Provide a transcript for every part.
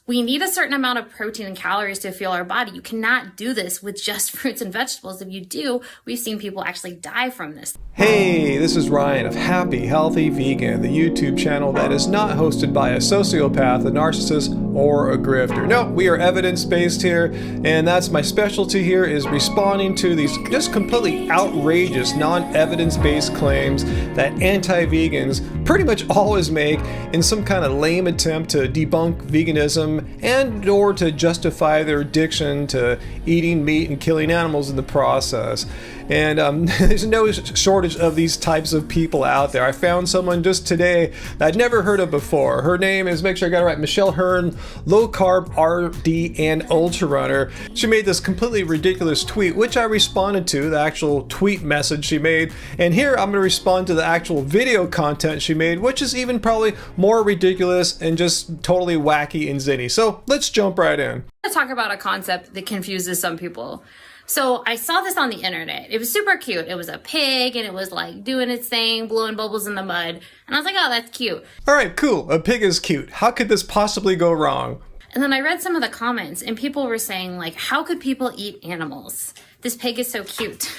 We need a certain amount of protein and calories to fuel our body. You cannot do this with just fruits and vegetables. If you do, we've seen people actually die from this. Hey, this is Ryan of Happy Healthy Vegan, the YouTube channel that is not hosted by a sociopath, a narcissist, or a grifter. No, we are evidence-based here, and that's my specialty here, is responding to these just completely outrageous, non-evidence-based claims that anti-vegans pretty much always make in some kind of lame attempt to debunk veganism and or to justify their addiction to eating meat and killing animals in the process. And there's no shortage of these types of people out there. I found someone just today that I'd never heard of before. Her name is, make sure I got it right, Michelle Hearn, low carb RD and ultra runner. She made this completely ridiculous tweet, which I responded to, the actual tweet message she made. And here I'm going to respond to the actual video content she made, which is even probably more ridiculous and just totally wacky and zany. So let's jump right in. I'm going to talk about a concept that confuses some people. So I saw this on the internet. It was super cute. It was a pig and it was like doing its thing, blowing bubbles in the mud. And I was like, oh, that's cute. All right, cool. A pig is cute. How could this possibly go wrong? And then I read some of the comments and people were saying like, how could people eat animals? This pig is so cute.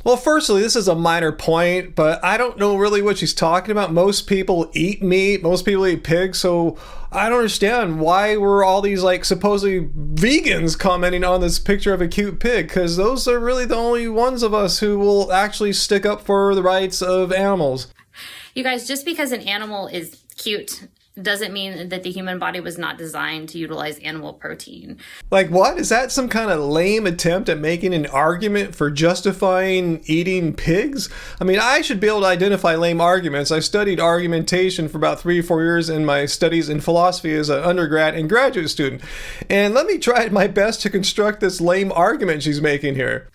Well, firstly, this is a minor point, but I don't know really what she's talking about. Most people eat meat. Most people eat pigs. So I don't understand why were all these like supposedly vegans commenting on this picture of a cute pig, because those are really the only ones of us who will actually stick up for the rights of animals. You guys, just because an animal is cute doesn't mean that the human body was not designed to utilize animal protein. Like what? Is that some kind of lame attempt at making an argument for justifying eating pigs? I mean, I should be able to identify lame arguments. I studied argumentation for about 3 or 4 years in my studies in philosophy as an undergrad and graduate student. And let me try my best to construct this lame argument she's making here.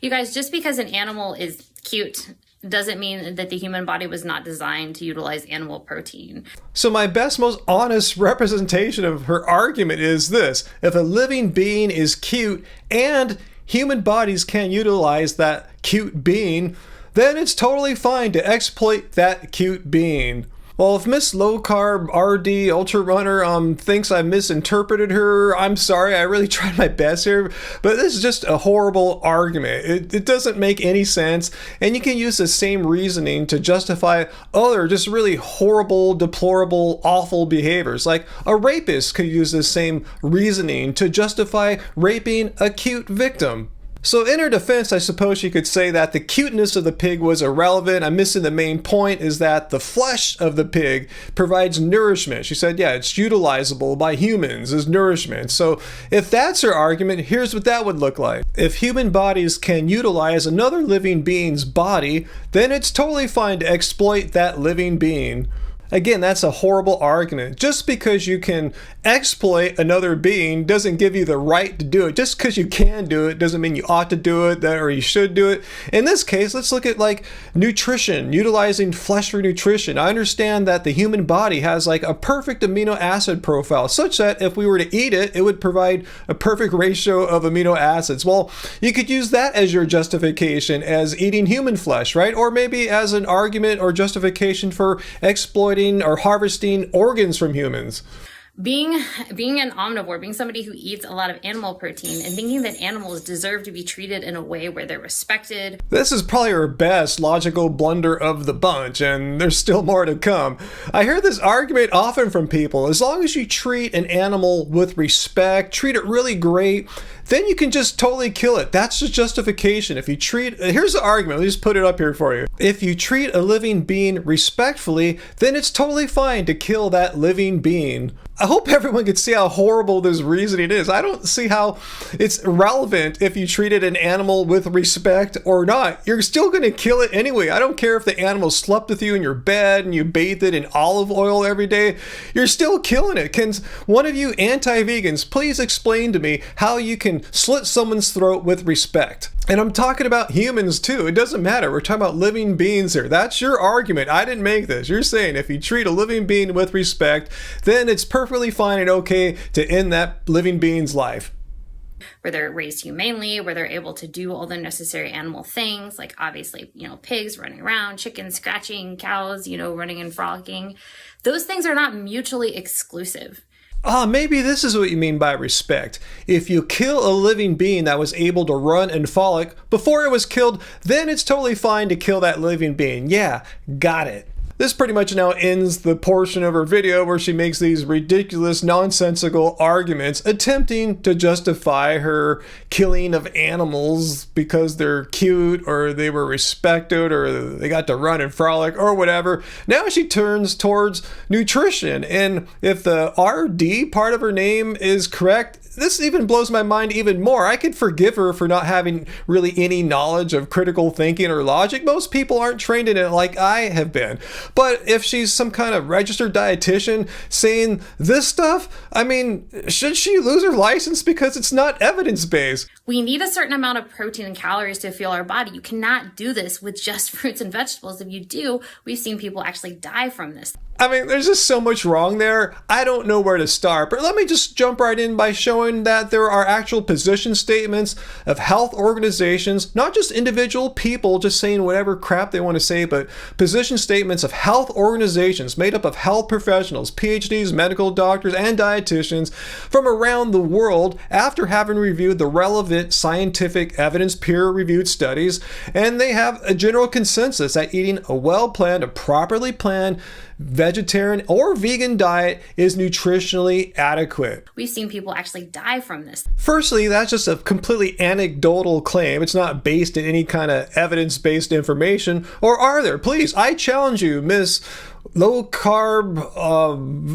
You guys, just because an animal is cute doesn't mean that the human body was not designed to utilize animal protein. So my best, most honest representation of her argument is this: if a living being is cute and human bodies can utilize that cute being, then it's totally fine to exploit that cute being. Well, if Miss Low Carb RD Ultra Runner thinks I misinterpreted her, I'm sorry. I really tried my best here, but this is just a horrible argument. It doesn't make any sense, and you can use the same reasoning to justify other just really horrible, deplorable, awful behaviors. Like a rapist could use the same reasoning to justify raping a cute victim. So in her defense, I suppose you could say that the cuteness of the pig was irrelevant. I'm missing the main point, is that the flesh of the pig provides nourishment. She said, yeah, it's utilizable by humans as nourishment. So if that's her argument, here's what that would look like. If human bodies can utilize another living being's body, then it's totally fine to exploit that living being. Again, that's a horrible argument. Just because you can exploit another being doesn't give you the right to do it. Just because you can do it doesn't mean you ought to do it or you should do it. In this case, let's look at like nutrition, utilizing flesh for nutrition. I understand that the human body has like a perfect amino acid profile, such that if we were to eat it, it would provide a perfect ratio of amino acids. Well, you could use that as your justification as eating human flesh, right? Or maybe as an argument or justification for exploiting or harvesting organs from humans. Being an omnivore, being somebody who eats a lot of animal protein and thinking that animals deserve to be treated in a way where they're respected. This is probably her best logical blunder of the bunch, and there's still more to come. I hear this argument often from people. As long as you treat an animal with respect, treat it really great, then you can just totally kill it. That's the justification. If you treat, here's the argument, let me just put it up here for you. If you treat a living being respectfully, then it's totally fine to kill that living being. I hope everyone can see how horrible this reasoning is. I don't see how it's relevant if you treated an animal with respect or not. You're still going to kill it anyway. I don't care if the animal slept with you in your bed and you bathed it in olive oil every day. You're still killing it. Can one of you anti-vegans please explain to me how you can slit someone's throat with respect? And I'm talking about humans too. It doesn't matter. We're talking about living beings here. That's your argument. I didn't make this. You're saying if you treat a living being with respect, then it's perfectly fine and okay to end that living being's life. Where they're raised humanely, where they're able to do all the necessary animal things, like obviously, pigs running around, chickens scratching, cows, running and frolicking. Those things are not mutually exclusive. Maybe this is what you mean by respect. If you kill a living being that was able to run and frolic before it was killed, then it's totally fine to kill that living being. Yeah, got it. This pretty much now ends the portion of her video where she makes these ridiculous, nonsensical arguments attempting to justify her killing of animals because they're cute or they were respected or they got to run and frolic or whatever. Now she turns towards nutrition, and if the RD part of her name is correct, this even blows my mind even more. I could forgive her for not having really any knowledge of critical thinking or logic. Most people aren't trained in it like I have been. But if she's some kind of registered dietitian saying this stuff, I mean, should she lose her license because it's not evidence-based? We need a certain amount of protein and calories to fuel our body. You cannot do this with just fruits and vegetables. If you do, we've seen people actually die from this. I mean, there's just so much wrong there. I don't know where to start, but let me just jump right in by showing that there are actual position statements of health organizations, not just individual people just saying whatever crap they want to say, but position statements of health organizations made up of health professionals, PhDs, medical doctors, and dietitians from around the world after having reviewed the relevant scientific evidence peer-reviewed studies, and they have a general consensus that eating a well-planned, a properly planned, vegetarian or vegan diet is nutritionally adequate. We've seen people actually die from this. Firstly, that's just a completely anecdotal claim. It's not based in any kind of evidence-based information. Or are there? Please, I challenge you, Miss Low Carb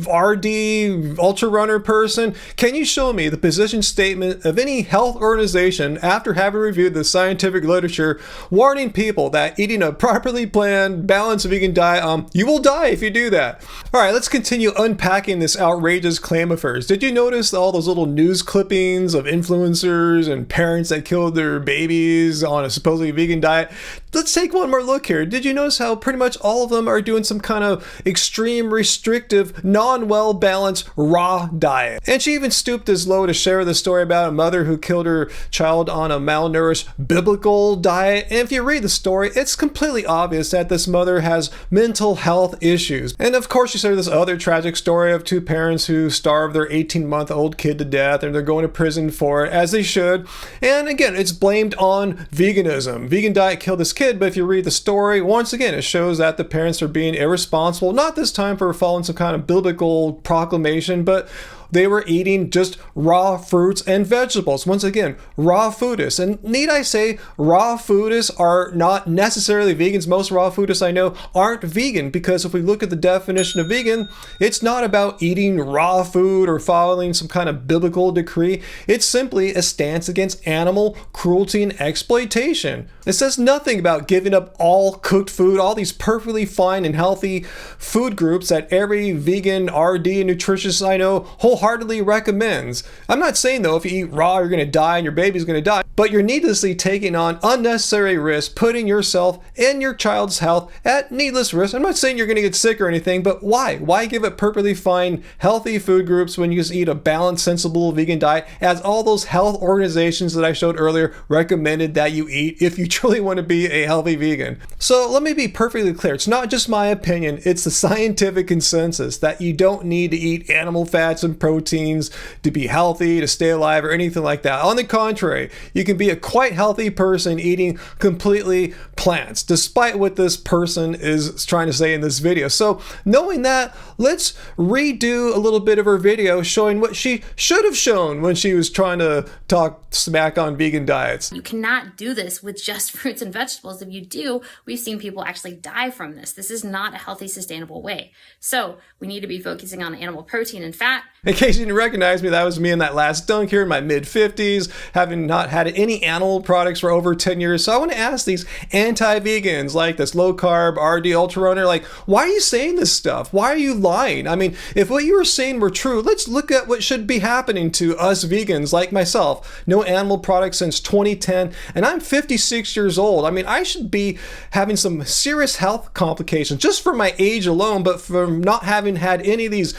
RD ultra runner person, can you show me the position statement of any health organization after having reviewed the scientific literature warning people that eating a properly planned, balanced vegan diet, you will die if you do that? All right, let's continue unpacking this outrageous claim of hers. Did you notice all those little news clippings of influencers and parents that killed their babies on a supposedly vegan diet? Let's take one more look here. Did you notice how pretty much all of them are doing some kind of extreme, restrictive, non-well balanced raw diet? And she even stooped as low to share the story about a mother who killed her child on a malnourished biblical diet. And if you read the story, it's completely obvious that this mother has mental health issues. And of course, she shared this other tragic story of two parents who starved their 18-month-old kid to death, and they're going to prison for it, as they should. And again, it's blamed on veganism. Vegan diet killed this kid, but if you read the story, once again, it shows that the parents are being irresponsible, not this time for following some kind of biblical proclamation, but they were eating just raw fruits and vegetables. Once again, raw foodists. And need I say, raw foodists are not necessarily vegans. Most raw foodists I know aren't vegan, because if we look at the definition of vegan, it's not about eating raw food or following some kind of biblical decree. It's simply a stance against animal cruelty and exploitation. It says nothing about giving up all cooked food, all these perfectly fine and healthy food groups that every vegan RD and nutritionist I know wholeheartedly recommends. I'm not saying though if you eat raw you're going to die and your baby's going to die, but you're needlessly taking on unnecessary risks, putting yourself and your child's health at needless risk. I'm not saying you're going to get sick or anything, but why? Why give it perfectly fine, healthy food groups when you just eat a balanced, sensible vegan diet, as all those health organizations that I showed earlier recommended that you eat if you truly want to be a healthy vegan? So let me be perfectly clear. It's not just my opinion. It's the scientific consensus that you don't need to eat animal fats and proteins to be healthy, to stay alive, or anything like that. On the contrary, you can be a quite healthy person eating completely plants, despite what this person is trying to say in this video. So knowing that, let's redo a little bit of her video showing what she should have shown when she was trying to talk smack on vegan diets. You cannot do this with just fruits and vegetables. If you do, we've seen people actually die from this. This is not a healthy, sustainable way. So we need to be focusing on animal protein and fat. In case you didn't recognize me, that was me in that last dunk here in my mid-50s, having not had any animal products for over 10 years. So I want to ask these anti-vegans like this low-carb RD ultra runner, like, why are you saying this stuff? Why are you lying? I mean, if what you were saying were true, let's look at what should be happening to us vegans like myself. No animal products since 2010, and I'm 56 years old. I mean, I should be having some serious health complications just for my age alone, but from not having had any of these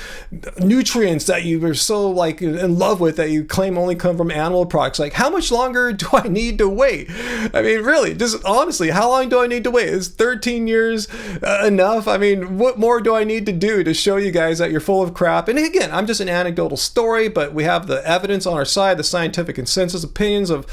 nutrients that you are so like in love with that you claim only come from animal products. Like, how much longer do I need to wait? I mean, really, just honestly, how long do I need to wait? Is 13 years enough? I mean, what more do I need to do to show you guys that you're full of crap? And again, I'm just an anecdotal story, but we have the evidence on our side, the scientific consensus opinions of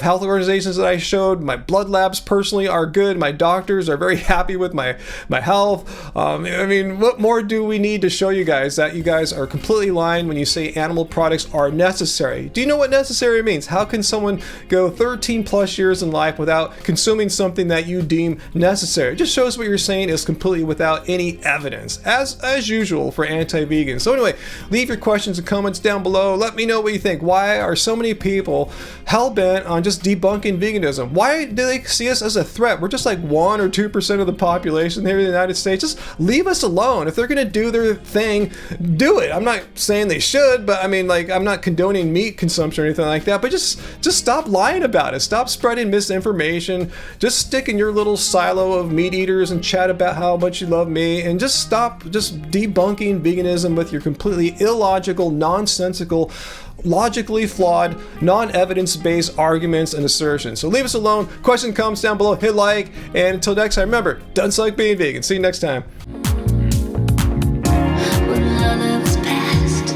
health organizations that I showed. My blood labs personally are good. My doctors are very happy with my health. I mean, what more do we need to show you guys that you guys are completely lying when you say animal products are necessary? Do you know what necessary means? How can someone go 13 plus years in life without consuming something that you deem necessary? It just shows what you're saying is completely without any evidence, as usual for anti-vegans. So anyway, leave your questions and comments down below. Let me know what you think. Why are so many people hell-bent on just debunking veganism? Why do they see us as a threat? We're just like 1 or 2% of the population here in the United States. Just leave us alone. If they're going to do their thing, do it. I'm not saying they should, but I mean, like, I'm not condoning meat consumption or anything like that, but just stop lying about it. Stop spreading misinformation. Just stick in your little silo of meat eaters and chat about how much you love meat, and just stop just debunking veganism with your completely illogical, nonsensical, logically flawed, non-evidence-based arguments and assertions. So leave us alone. Question comes down below. Hit like, and until next time, remember, doesn't suck being vegan. See you next time. When love was past,